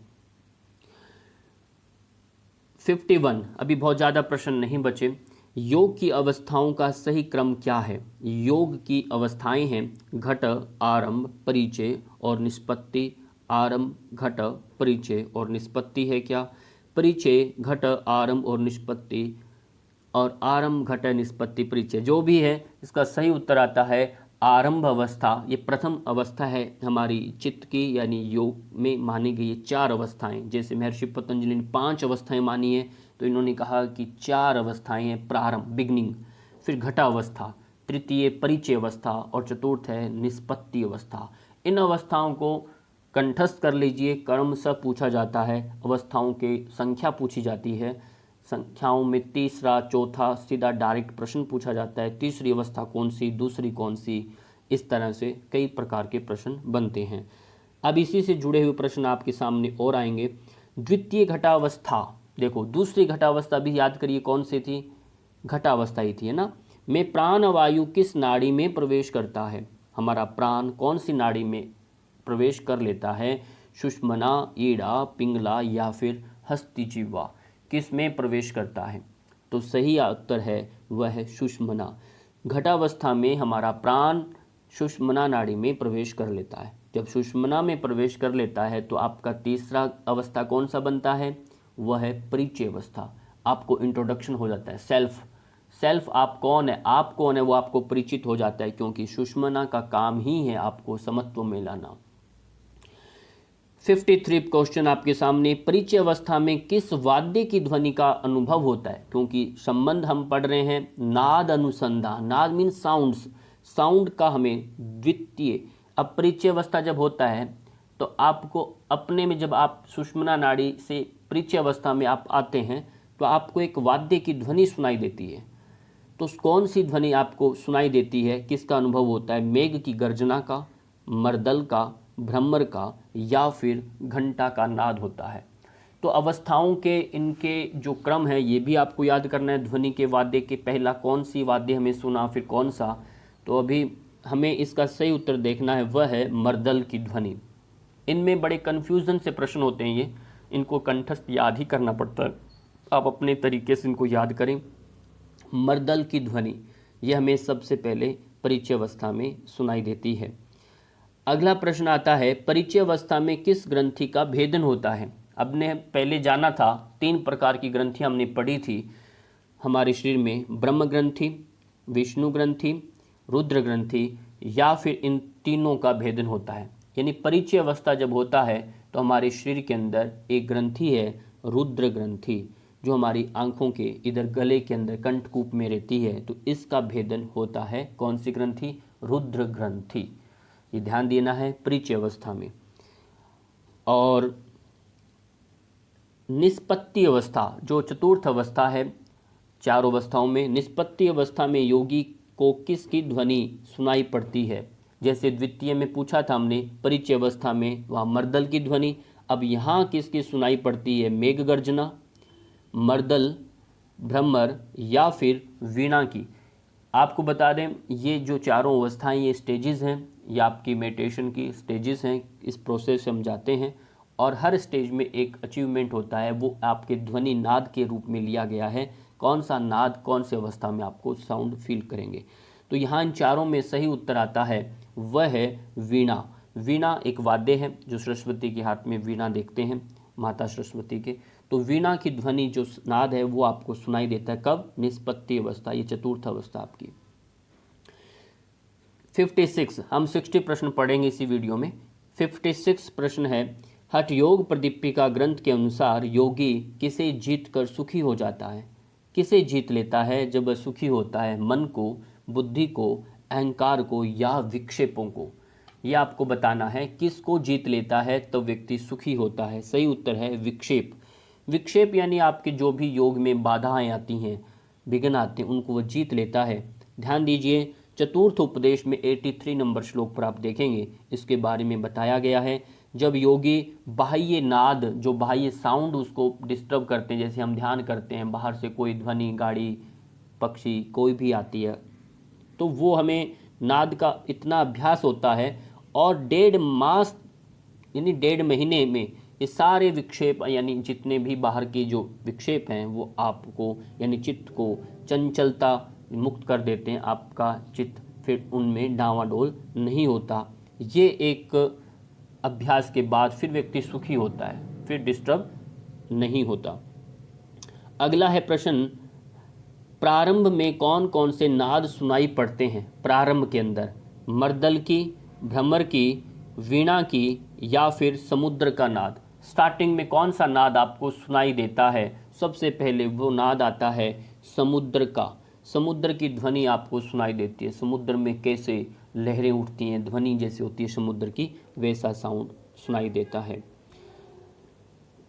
51, अभी बहुत ज़्यादा प्रश्न नहीं बचे। योग की अवस्थाओं का सही क्रम क्या है? योग की अवस्थाएं हैं घट, आरंभ, परिचय और निष्पत्ति। आरंभ, घट, परिचय और निष्पत्ति है क्या? परिचय, घट, आरंभ और निष्पत्ति, और आरंभ, घट, निष्पत्ति, परिचय जो भी है, इसका सही उत्तर आता है आरंभ अवस्था। ये प्रथम अवस्था है हमारी चित्त की, यानी योग में मानी गई 4 अवस्थाएं। जैसे महर्षि पतंजलि ने 5 अवस्थाएं मानी है, तो इन्होंने कहा कि 4 अवस्थाएं हैं, प्रारंभ, बिगनिंग, फिर घटावस्था, तृतीय परिचय अवस्था, और चतुर्थ है निष्पत्ति अवस्था। इन अवस्थाओं को कंठस्थ कर लीजिए। कर्म से पूछा जाता है, अवस्थाओं की संख्या पूछी जाती है, संख्याओं में तीसरा, चौथा सीधा डायरेक्ट प्रश्न पूछा जाता है। तीसरी अवस्था कौन सी, दूसरी कौन सी, इस तरह से कई प्रकार के प्रश्न बनते हैं। अब इसी से जुड़े हुए प्रश्न आपके सामने और आएंगे। द्वितीय घटावस्था, देखो दूसरी घटावस्था भी याद करिए कौन सी थी? घटावस्था ही थी, है ना। में प्राण वायु किस नाड़ी में प्रवेश करता है? हमारा प्राण कौन सी नाड़ी में प्रवेश कर लेता है? सुषुम्ना, ईड़ा, पिंगला, या फिर हस्तिजिह्वा, किस में प्रवेश करता है? तो सही उत्तर है वह है सुषुम्ना। घटावस्था में हमारा प्राण सुषुम्ना नाड़ी में प्रवेश कर लेता है। जब सुषुम्ना में प्रवेश कर लेता है तो आपका तीसरा अवस्था कौन सा बनता है? वह है परिचय अवस्था। आपको इंट्रोडक्शन हो जाता है, सेल्फ आप कौन है, आप कौन है, वो आपको परिचित हो जाता है, क्योंकि सुषुम्ना का काम ही है आपको समत्व में लाना। 53 क्वेश्चन आपके सामने। परिचय अवस्था में किस वाद्य की ध्वनि का अनुभव होता है? क्योंकि संबंध हम पढ़ रहे हैं नाद अनुसंधान, नाद मीन साउंड्स, साउंड का हमें द्वितीय। अब परिचय अवस्था जब होता है तो आपको अपने में, जब आप सुषुम्ना नाड़ी से परिचय अवस्था में आप आते हैं तो आपको एक वाद्य की ध्वनि सुनाई देती है। तो कौन सी ध्वनि आपको सुनाई देती है, किसका अनुभव होता है? मेघ की गर्जना का, मर्दल का, भ्रमर का, या फिर घंटा का नाद होता है। तो अवस्थाओं के इनके जो क्रम है ये भी आपको याद करना है। ध्वनि के वाद्य के पहला कौन सी वाद्य हमें सुना, फिर कौन सा, तो अभी हमें इसका सही उत्तर देखना है, वह है मर्दल की ध्वनि। इनमें बड़े कन्फ्यूज़न से प्रश्न होते हैं, ये इनको कंठस्थ याद ही करना पड़ता है, आप अपने तरीके से इनको याद करें। मर्दल की ध्वनि ये हमें सबसे पहले परिचय अवस्था में सुनाई देती है। अगला प्रश्न आता है, परिचय अवस्था में किस ग्रंथि का भेदन होता है? अब ने पहले जाना था 3 प्रकार की ग्रंथियाँ हमने पढ़ी थी हमारे शरीर में, ब्रह्म ग्रंथि, विष्णु ग्रंथि, रुद्र ग्रंथि, या फिर इन तीनों का भेदन होता है। यानी परिचय अवस्था जब होता है तो हमारे शरीर के अंदर एक ग्रंथि है रुद्र ग्रंथि, जो हमारी आंखों के इधर गले के अंदर कंठकूप में रहती है, तो इसका भेदन होता है कौन सी ग्रंथि? रुद्र ग्रंथि। ये ध्यान देना है परिचय अवस्था में। और निष्पत्ति अवस्था जो चतुर्थ अवस्था है, चारों अवस्थाओं में, निष्पत्ति अवस्था में योगी को किसकी ध्वनि सुनाई पड़ती है? जैसे द्वितीय में पूछा था हमने, परिचय अवस्था में वहाँ मर्दल की ध्वनि, अब यहाँ किसकी सुनाई पड़ती है? मेघ गर्जना, मर्दल, भ्रमर या फिर वीणा की। आपको बता दें ये जो चारों अवस्थाएं, ये स्टेजेस हैं, ये आपकी मेडिटेशन की स्टेजेस हैं। इस प्रोसेस से हम जाते हैं और हर स्टेज में एक अचीवमेंट होता है, वो आपके ध्वनि नाद के रूप में लिया गया है। कौन सा नाद कौन से अवस्था में आपको साउंड फील करेंगे। तो यहाँ इन चारों में सही उत्तर आता है, वह है वीणा। वीणा एक वाद्य है जो सरस्वती के हाथ में वीणा देखते हैं, माता सरस्वती के। तो वीणा की ध्वनि जो नाद है वो आपको सुनाई देता है कब? निष्पत्ति अवस्था, ये चतुर्थ अवस्था आपकी। 56, हम 60 प्रश्न पढ़ेंगे इसी वीडियो में। 56 प्रश्न है, हठ योग प्रदीपिका ग्रंथ के अनुसार योगी किसे जीत कर सुखी हो जाता है? किसे जीत लेता है जब वह सुखी होता है? मन को, बुद्धि को, अहंकार को या विक्षेपों को? यह आपको बताना है किसको जीत लेता है तो व्यक्ति सुखी होता है। सही उत्तर है विक्षेप। विक्षेप यानी आपके जो भी योग में बाधाएं आती हैं, विघ्न आते हैं, उनको वह जीत लेता है। ध्यान दीजिए, चतुर्थ उपदेश में 83 नंबर श्लोक पर आप देखेंगे, इसके बारे में बताया गया है। जब योगी बाह्य नाद, जो बाह्य साउंड उसको डिस्टर्ब करते हैं, जैसे हम ध्यान करते हैं, बाहर से कोई ध्वनि, गाड़ी, पक्षी कोई भी आती है, तो वो हमें नाद का इतना अभ्यास होता है और 1.5 मास यानी 1.5 महीने में ये सारे विक्षेप यानी जितने भी बाहर के जो विक्षेप हैं वो आपको यानी चित्त को चंचलता मुक्त कर देते हैं। आपका चित्त फिर उनमें डावाडोल नहीं होता। ये एक अभ्यास के बाद फिर व्यक्ति सुखी होता है, फिर डिस्टर्ब नहीं होता। अगला है प्रश्न, प्रारंभ में कौन कौन से नाद सुनाई पड़ते हैं? प्रारंभ के अंदर मर्दल की, भ्रमर की, वीणा की या फिर समुद्र का नाद। स्टार्टिंग में कौन सा नाद आपको सुनाई देता है? सबसे पहले वो नाद आता है समुद्र का। समुद्र की ध्वनि आपको सुनाई देती है। समुद्र में कैसे लहरें उठती हैं, ध्वनि जैसे होती है समुद्र की, वैसा साउंड सुनाई देता है।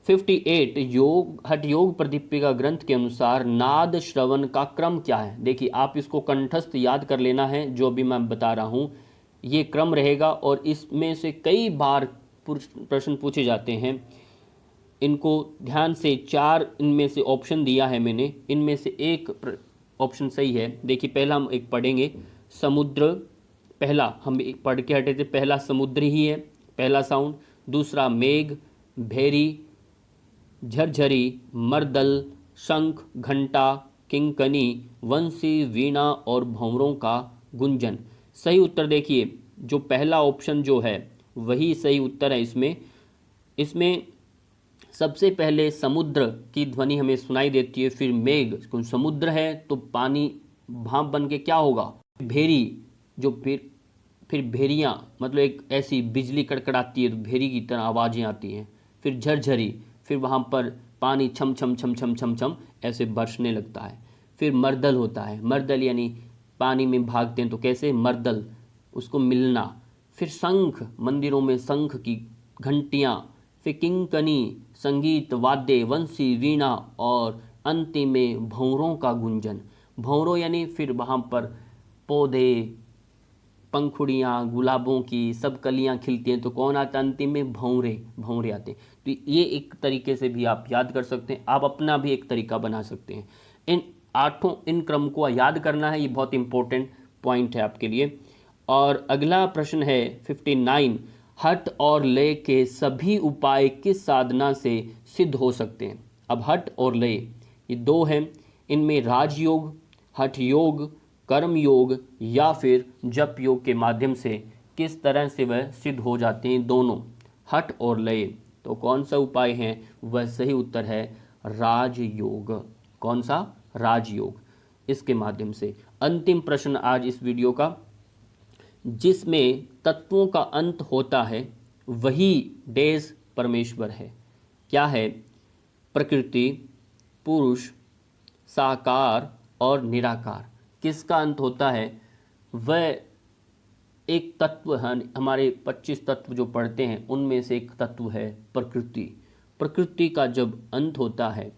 58 हठ योग प्रदीपिका ग्रंथ के अनुसार नाद श्रवण का क्रम क्या है? देखिए, आप इसको कंठस्थ याद कर लेना है, जो भी मैं बता रहा हूँ ये क्रम रहेगा और इसमें से कई बार प्रश्न पूछे जाते हैं। इनको ध्यान से, 4 इनमें से ऑप्शन दिया है मैंने, इनमें से एक ऑप्शन सही है। देखिए, पहला हम एक पढ़ेंगे समुद्र। पहला हम एक पढ़ के हटे थे, पहला समुद्र ही है पहला साउंड। दूसरा मेघ, भेरी, झरझरी, मर्दल, शंख, घंटा, किंकनी, वंशी, वीणा और भंवरों का गुंजन। सही उत्तर देखिए, जो पहला ऑप्शन जो है वही सही उत्तर है। इसमें सबसे पहले समुद्र की ध्वनि हमें सुनाई देती है, फिर मेघ, क्योंकि समुद्र है तो पानी भाप बन के क्या होगा? भेरी, जो फिर भेरियाँ, मतलब एक ऐसी बिजली कड़कड़ाती है तो भेरी की तरह आवाज़ें आती हैं। फिर झरझरी, फिर वहाँ पर पानी छम छम छम छम छम छम ऐसे बरसने लगता है। फिर मर्दल होता है, मर्दल यानी पानी में भागते हैं तो कैसे? मर्दल, उसको मिलना। फिर शंख, मंदिरों में शंख की घंटियाँ। फिर किंकनी, संगीत वाद्य, वंशी, वीणा और अंतिम में भंवरों का गुंजन। भंवरों यानी फिर वहाँ पर पौधे, पंखुड़ियाँ, गुलाबों की सब कलियाँ खिलती हैं तो कौन आता है अंतिम में? भंवरे आते हैं। तो ये एक तरीके से भी आप याद कर सकते हैं, आप अपना भी एक तरीका बना सकते हैं। इन क्रम को याद करना है, ये बहुत इंपॉर्टेंट पॉइंट है आपके लिए। और अगला प्रश्न है 59, हठ और लय के सभी उपाय किस साधना से सिद्ध हो सकते हैं? अब हठ और लय ये 2 हैं, इनमें राजयोग, हठ योग, कर्म योग या फिर जप योग के माध्यम से किस तरह से वह सिद्ध हो जाते हैं दोनों, हठ और लय। तो कौन सा उपाय है? वह सही उत्तर है राजयोग। कौन सा? राजयोग। इसके माध्यम से अंतिम प्रश्न आज इस वीडियो का, जिसमें तत्वों का अंत होता है वही डैश परमेश्वर है। क्या है? प्रकृति, पुरुष, साकार और निराकार। किसका अंत होता है? वह एक तत्व है, हमारे 25 तत्व जो पढ़ते हैं उनमें से एक तत्व है प्रकृति। प्रकृति का जब अंत होता है,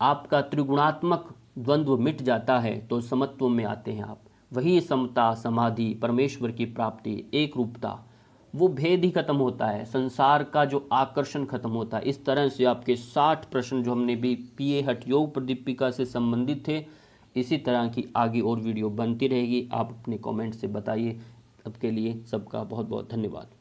आपका त्रिगुणात्मक द्वंद्व मिट जाता है तो समत्व में आते हैं आप। वही समता, समाधि, परमेश्वर की प्राप्ति, एक रूपता, वो भेद ही खत्म होता है, संसार का जो आकर्षण खत्म होता है। इस तरह से आपके 60 प्रश्न जो हमने भी पीए हठ योग प्रदीपिका से संबंधित थे, इसी तरह की आगे और वीडियो बनती रहेगी। आप अपने कमेंट से बताइए। तब के लिए सबका बहुत बहुत धन्यवाद।